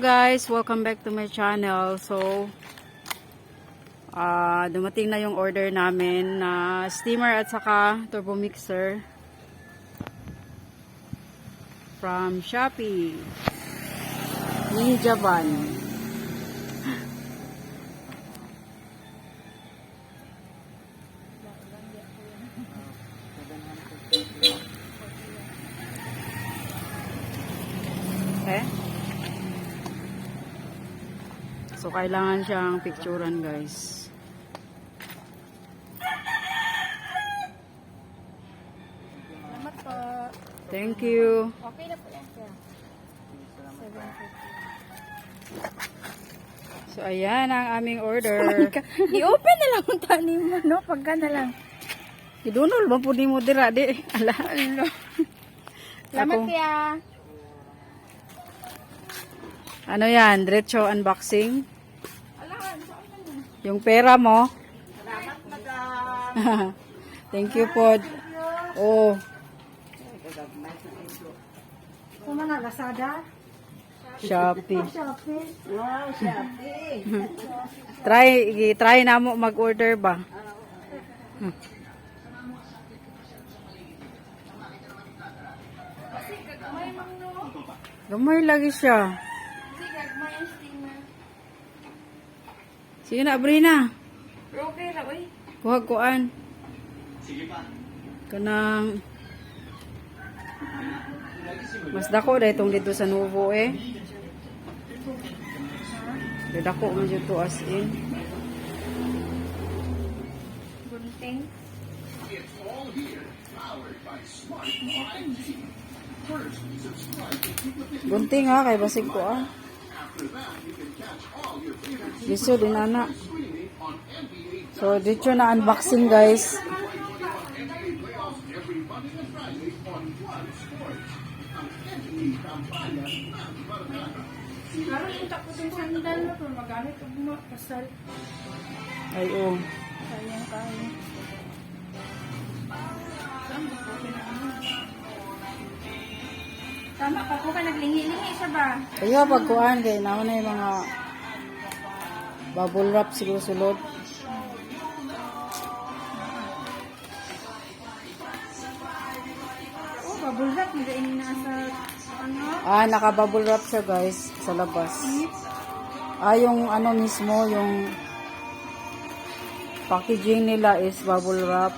guys, welcome back to my channel. So, dumating na yung order namin na steamer at saka turbo mixer from Shopee. Ninja Van. Okay. So, kailangan siyang picturean, guys. Salamat po. Thank you. Okay na po yan siya. 750. So, ayan ang aming order. I-open na lang ang tanim mo, no? Pagka na lang. Idunol, ba po di mo dira, di? Ala. Salamat Ako. kaya. Ano yan? Diretso unboxing? Yung pera mo? Salamat, madam. Thank you po. Oh. Kuma na, Lazada? Shopee. Shopee? Wow, Shopee. Try na mo mag-order ba? Kasi gagmay mang no. Gamay lagi siya. Kasi gagmay ang steamer. Sige na, Brina. Pero okay lang, uy. Kuha-kuan. Kanang mas dako dahil itong dito sa Nuvo eh. Dako man dito as in. Gunting. Gunting ha, kay basig ko ah. Diso din ana. So, dito na unboxing guys. Parang yung takot yung sandal na pero magamit ko mo kasal. Ay oh. Sayang kayo. Saan ba po tama pa po ka naglingi-lingi siya ba? Kaya pagkuhan kay naman na yung mga bubble wrap sulod. Oh, bubble wrap. Nagainin na sa ano? Naka-bubble wrap siya guys sa labas. Yung ano mismo, yung packaging nila is bubble wrap.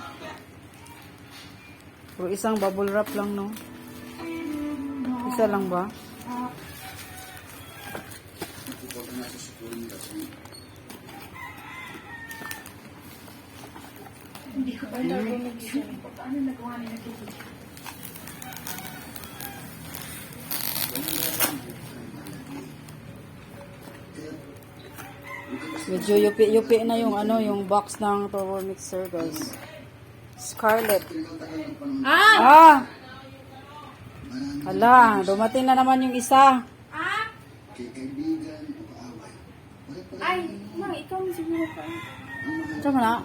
Pero isang bubble wrap lang, no? Isa lang ba? Hindi ko pa narinig siya. Paano nagawa nila ito? Medyo yupi-yupi na yung ano, yung box ng turbo mixer, guys. Scarlet. Hala, dumating na naman yung isa. Ay, ma, ikaw ang siguro pa. Saan mo na?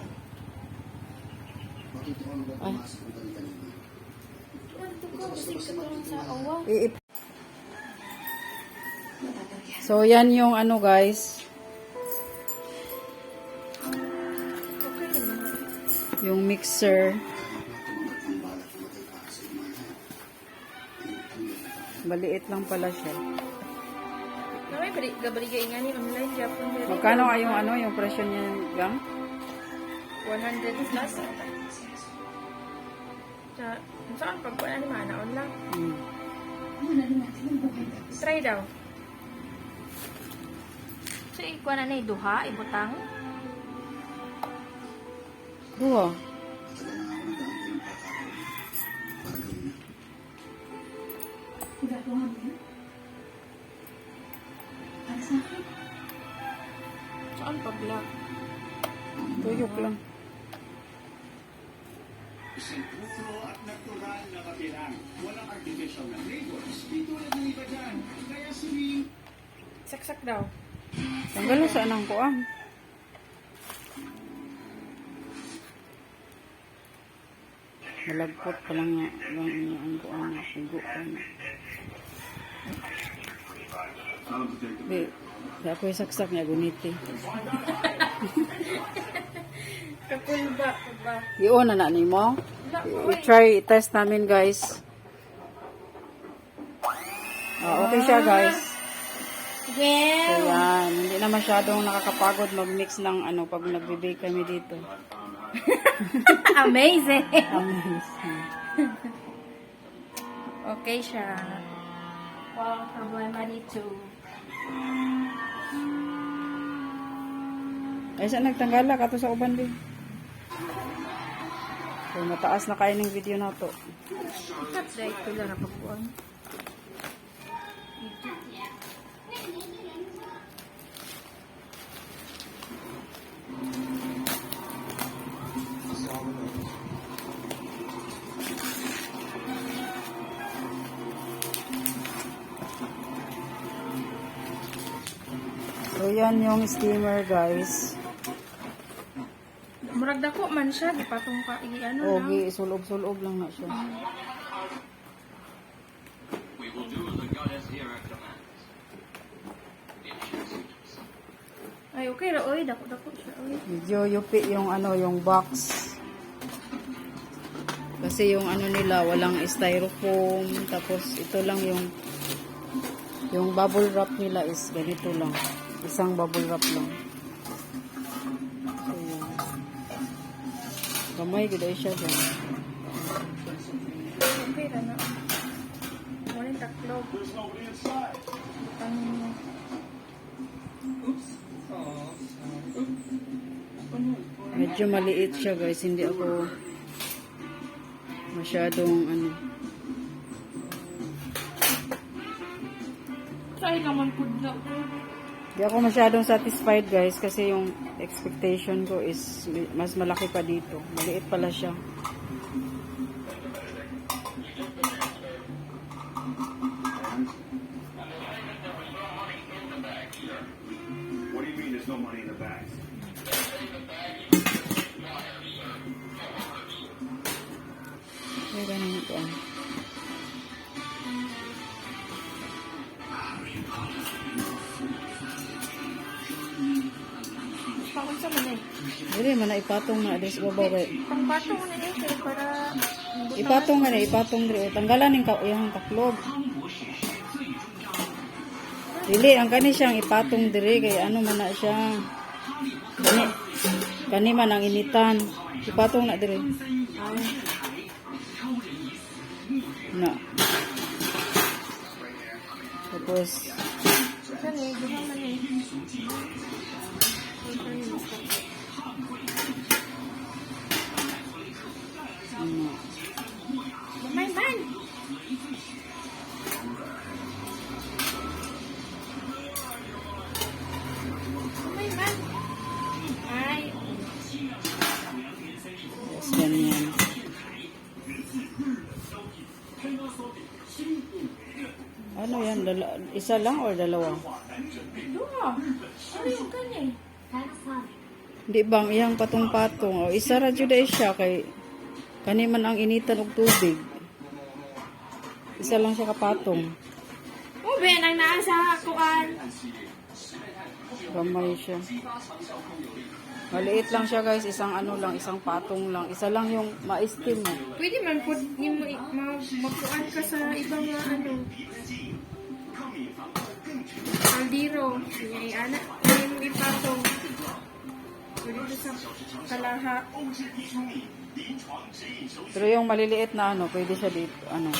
Ay. Sa awa. So, yan yung ano, guys. Yung mixer. Maliit lang pala siya. Kamay, gabaligay nga niya online Japan. Magkano nga yung ano, yung presyo niya, gang? 100 plus. Saan pag wala ni mana online? Try daw. So, ikuha na na duha, ibutang. Dua. Saan pag vlog? Tuyok lang. Sentro at natural na kapilang. Walang artificial na flavors. Di tulad ng iba dyan. Kaya sabihin, Saksak daw. Tanggal sa anang kuan. Malagpot pa lang nga lang ang kuan, sigo pa na. Di, ako yung saksak niya, guniti. Kapul ba? Ba? Iyon na ni mo. I-try, test namin guys. Okay siya guys. So Well. yan, hindi na masyadong nakakapagod mag-mix ng ano pag nagbe-bake kami dito. Amazing. Amazing. Okay siya. Walang problema dito. Ay, saan nagtanggala ka to sa uban din? So, mataas na kayo ng video na to. Ikat na ito lang napapuan. So, yan yung steamer guys. Murag dako man siya, di patong ka ano lang. Okay, sulob-sulob lang na siya. Ay, okay ra oy, dako siya oy. Medyo yupi yung ano, yung box. Kasi yung ano nila, walang styrofoam. Tapos ito lang yung bubble wrap nila is ganito lang. Isang bubble wrap lang. So, yun. Gamay, ganda siya dyan. Okay ra na. Muling taklog. Medyo maliit siya guys. Hindi ako masyadong ano. Try naman pud na. Hindi ako masyadong satisfied guys. Kasi yung expectation ko is mas malaki pa dito. Maliit pala siya. What do you mean there's no money in the bag? Ay, ganun ito. Pakunsa man eh. Hindi man na ipatong na address babaw kay. Pangbato mo na eh, kaya para... Ipatong nga na, ipatong diri. Tanggalan ng iyang taklog. Dili, ang kani siyang ipatong diri kay ano man na siya. Kani man ang initan. Ipatong na diri. Na. Tapos, Saan eh, duha man eh. ano. Gamay man! Gamay man! Ay, Tapos ganyan. Ano yan? Isa lang or dalawa? duha! Ano yung kanya eh? Di bang iyang patong-patong. O, isa ra jud ay siya kay kani man ang initan og tubig. Isa lang siya kapatong. Oh, Ben, ang naa sa kuan. Gamay siya. Maliit lang siya guys. Isang ano lang. Isang patong lang. Isa lang yung ma-steam mo. Pwede man po magkuan ka sa ibang ano. Aldiro. Yung anak. Yung ipatong. Pwede ko sa kalaha. Pero yung maliliit na ano, pwede siya dito. Ano,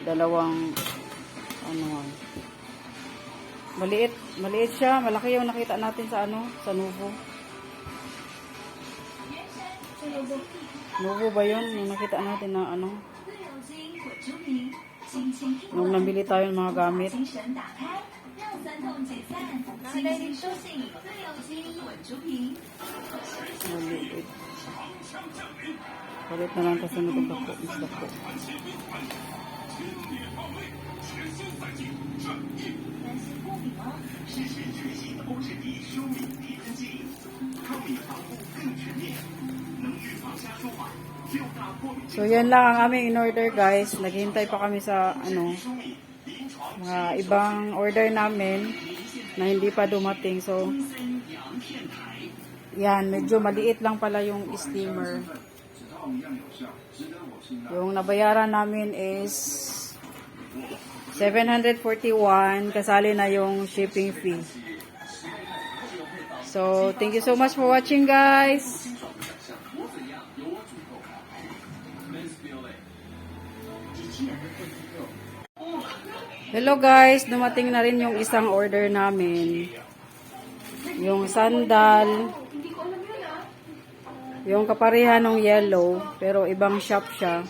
dalawang ano. Maliit siya. Malaki yung nakita natin sa ano, sa Nuvo. Nuvo ba yun? Yung nakita natin na ano? Nung nabili tayo ng mga gamit. Maliit. Palit na lang kasunod ang bako. Mas bako. So yan lang ang aming in-order guys. Naghihintay pa kami sa ano mga ibang order namin. na hindi pa dumating. So, yan, medyo maliit lang pala yung steamer. Yung nabayaran namin is 741, kasali na yung shipping fee. So, thank you so much for watching, guys. Hello guys, dumating na rin yung isang order namin. Yung sandal. Yung kapareha ng yellow, pero ibang shop siya.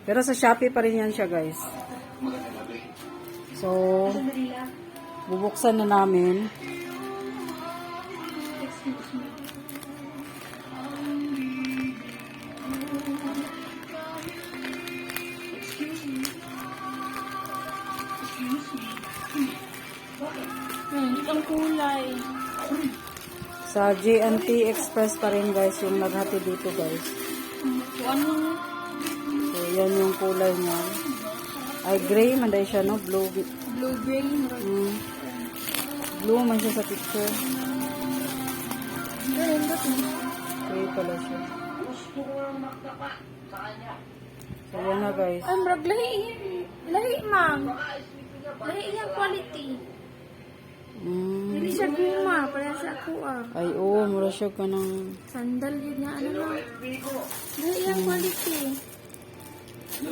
Pero sa Shopee pa rin yan siya, guys. So, bubuksan na namin. Ang kulay. Sa J&T Express pa rin, guys, yung naghati dito, guys. So, ano? So, yan yung kulay niya. Ay, gray man dahil siya, no? Blue. Blue-gray. Blue man siya sa picture. Gray pala siya. So, yan na, guys. Ay, marag lahi. Lahi, ma'am. Lahi yung quality. Hindi siya guma. Para sa ako, Ay, oo. Mura siya ka ng... Sandal yun na, ano na. Lahi yung quality.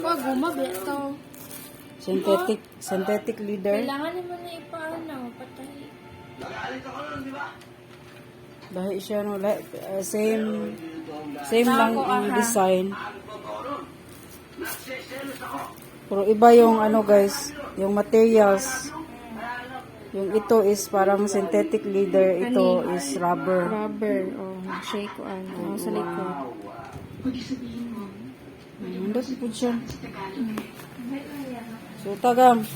Pag guma, beto. Synthetic leather. Kailangan naman na ipaano, patay. Dahil siya, no? Same lang yung design. Pero iba yung ano, guys. Yung materials. Yung ito is parang synthetic leather. Ito is rubber. Rubber. Oh, shake ko ano. Sa likod. Mandot po siya. So, tagang.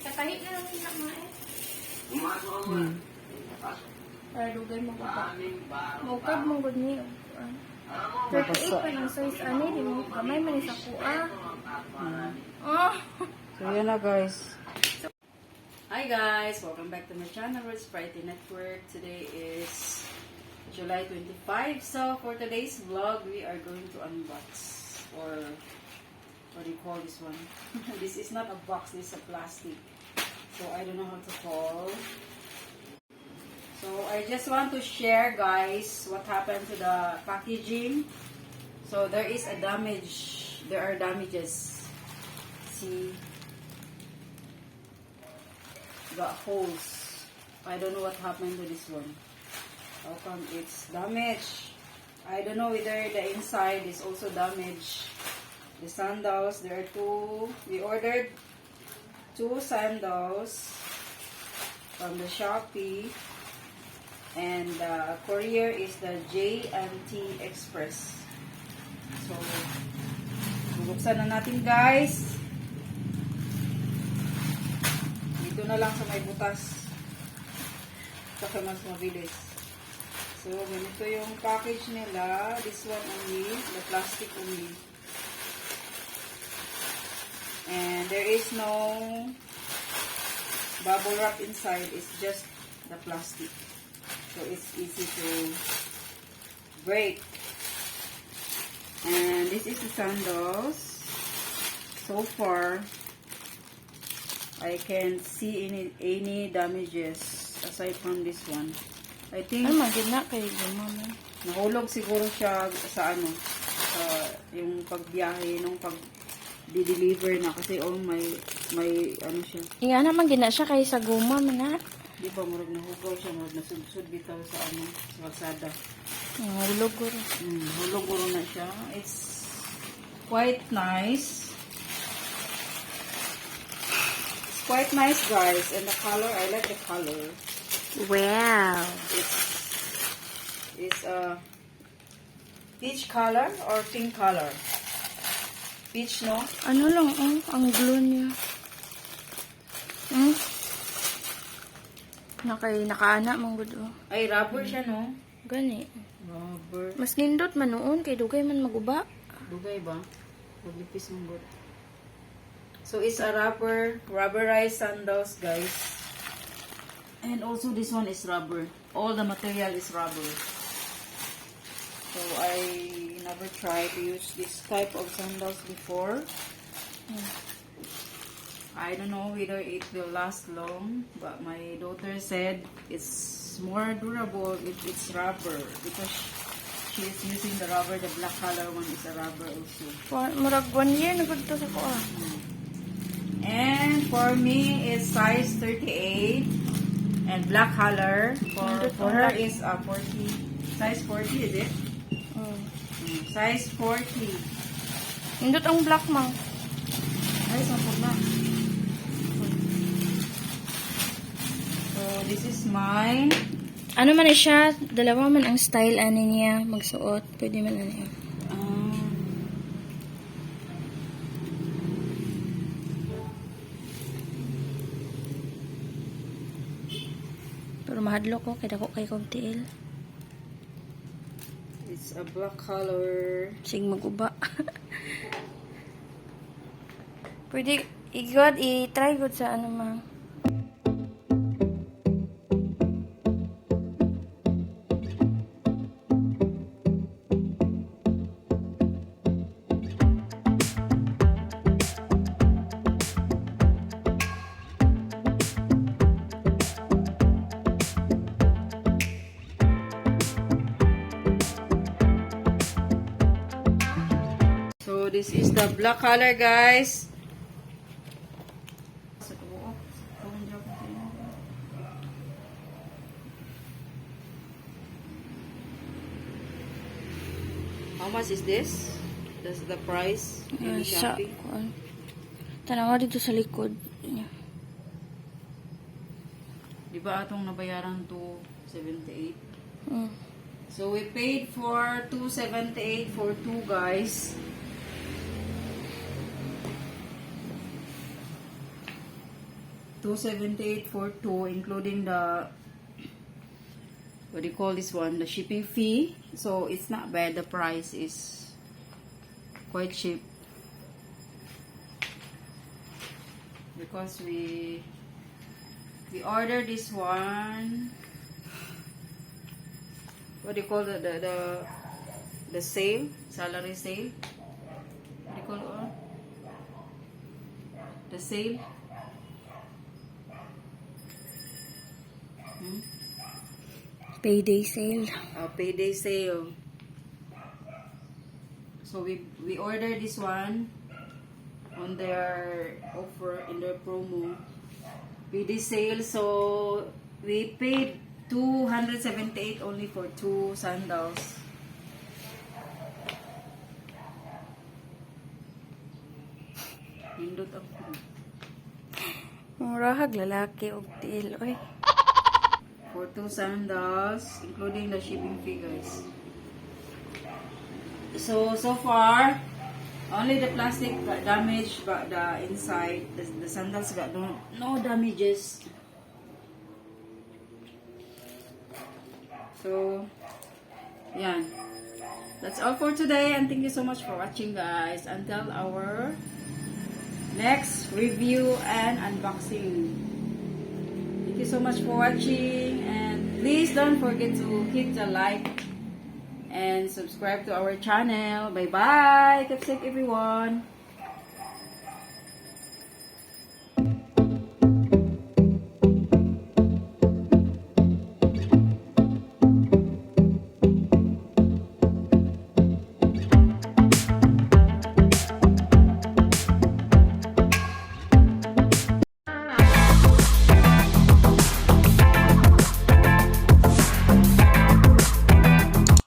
Katahi na lang yung nakmae. Para dugay mo ko pa. Maukab mo gud niyo. 38 pa yung size ani. Di mo kamay man isa ko Oh. So, yan na, guys. Hi, guys. Welcome back to my channel, Rose Friday Network. Today is July 25. So, for today's vlog, we are going to unbox, or what do you call this one? This is not a box, this is a plastic. So, I don't know how to call. So, I just want to share, guys, what happened to the packaging. So, there is a damage. There are damages. See? Got holes. I don't know what happened to this one. How come it's damaged? I don't know whether the inside is also damaged. The sandals, there are two. We ordered 2 sandals from the Shopee. And the courier is the J&T Express. So, bubuksan na natin, guys. Dito na lang sa may butas. Saka mas mabilis. So, ganito yung package nila. This one only. The plastic only. And there is no bubble wrap inside. It's just the plastic. So, it's easy to break. And this is the sandals. So far, I can't see any damages aside from this one. I think Ay, magin na kay gumama. nahulog siguro siya sa ano, sa yung pagbiyahe nung pag-deliver na kasi may ano siya. Nga naman gina siya kay sa guma man na. Di ba murag nahugaw siya, murag nasudsud bitaw sa ano, sa kalsada. Hulog ko rin. Hulog na siya. It's quite nice. Quite nice, guys, and the color, I like the color. Wow. It's a peach color or pink color. Peach, no? Ano lang, ang glue niya. Nakaana mong good, Ay, rubber siya, no? Gani. Rubber. Mas nindot man noon, kay dugay man maguba. Dugay ba? Paglipis ng good. So it's a rubberized sandals, guys. And also this one is rubber. All the material is rubber. So I never tried to use this type of sandals before. I don't know whether it will last long, but my daughter said it's more durable if it's rubber because she is using the rubber. The black color one is a rubber also. Murag 1 year na gud to sa ko. And for me it's size 38 and black color. For her is 40. Size 40 is it? Size 40. Indot ang black mang. Ay, sampo na. So, this is mine. Ano man siya, dalawa man ang style ani niya magsuot. Pwede man ani. Pero mahadlo ko kay dako kay kog tiil. It's a black color. Sig maguba. Pwede igod i-try gud sa ano mang. So, this is the black color, guys. How much is this? That's the price in Sa Shopee. tanawa dito sa likod. Di ba atong nabayaran to 78? Mm. So we paid for 278 for two, guys. $278 for two, including the, what do you call this one, the shipping fee. So it's not bad. The price is quite cheap because we ordered this one. What do you call the sale, salary sale? What do you call it? The sale. Payday sale. Payday sale. So we ordered this one on their offer in their promo. Payday sale. So we paid $278 only for two sandals. Hindot ako. Murahag lalaki og tiil oy. For two sandals, including the shipping fee, guys. So far, only the plastic got damaged, but the inside, the sandals got no damages. So, yan. That's all for today, and thank you so much for watching, guys. Until our next review and unboxing. Thank you so much for watching, and please don't forget to hit the like and subscribe to our channel. Bye bye. Keep safe, everyone.